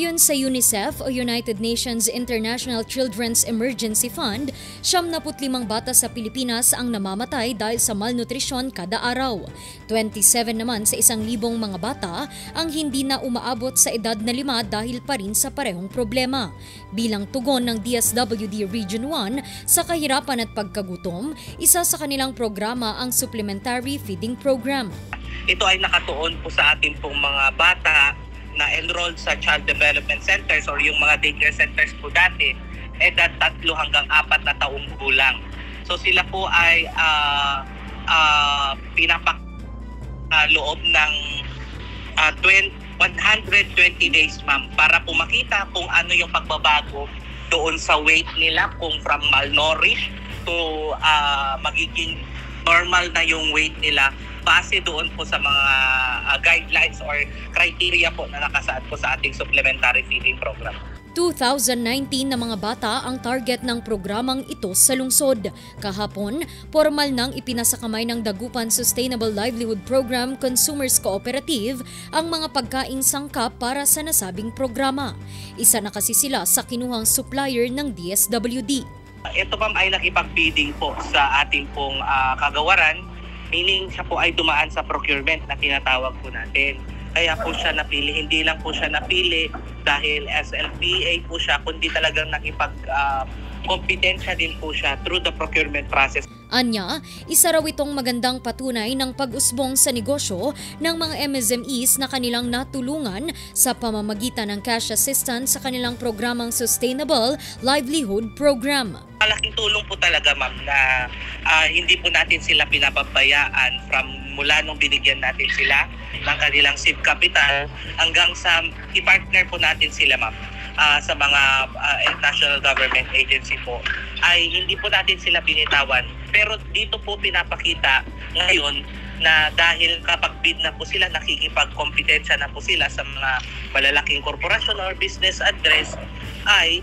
Ayon sa UNICEF o United Nations International Children's Emergency Fund, 75 bata sa Pilipinas ang namamatay dahil sa malnutrisyon kada araw. 27 naman sa 1,000 mga bata ang hindi na umaabot sa edad na 5 dahil pa rin sa parehong problema. Bilang tugon ng DSWD Region 1 sa kahirapan at pagkagutom, isa sa kanilang programa ang Supplementary Feeding Program. Ito ay nakatuon po sa ating pong mga bata na enrolled sa Child Development Centers or yung mga daycare centers po dati, edad 3 hanggang 4 na taong gulang. So sila po ay loob ng 120 days, ma'am, para po makita kung ano yung pagbabago doon sa weight nila, kung from malnourished to magiging normal na yung weight nila base doon po sa mga guidelines or criteria po na nakasaad po sa ating supplementary feeding program. 2019 na mga bata ang target ng programang ito sa lungsod. Kahapon, formal nang ipinasakamay ng Dagupan Sustainable Livelihood Program Consumers Cooperative ang mga pagkaing sangkap para sa nasabing programa. Isa na kasi sila sa kinuhang supplier ng DSWD. Ito, ma'am, ay nakipag-bidding po sa ating pong kagawaran, meaning siya po ay dumaan sa procurement na tinatawag po natin. Kaya po siya napili, hindi lang po siya napili dahil SLPA po siya, kundi talagang nakipag-kompetensya din po siya through the procurement process. Anya, isa raw itong magandang patunay ng pag-usbong sa negosyo ng mga MSMEs na kanilang natulungan sa pamamagitan ng cash assistance sa kanilang programang Sustainable Livelihood Program. Malaking tulong po talaga, ma'am, na hindi po natin sila pinapabayaan from mula nung binigyan natin sila ng kanilang seed capital hanggang sa i-partner po natin sila, ma'am, sa mga national government agency po, ay hindi po natin sila binitawan. Pero dito po pinapakita ngayon na dahil kapag bid na po sila, nakikipagkompetensya na po sila sa mga malalaking korporasyon or business address, ay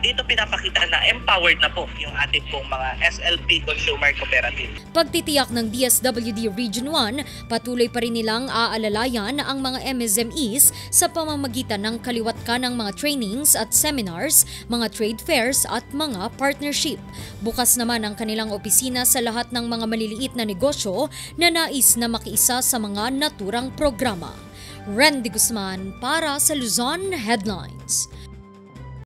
dito pinapakita na empowered na po yung ating pong mga SLP Consumer Cooperative. Pagtitiyak ng DSWD Region 1, patuloy pa rin nilang aalalayan ang mga MSMEs sa pamamagitan ng kaliwat ng mga trainings at seminars, mga trade fairs at mga partnership. Bukas naman ang kanilang opisina sa lahat ng mga maliliit na negosyo na nais na makiisa sa mga naturang programa. Randy Guzman para sa Luzon Headlines.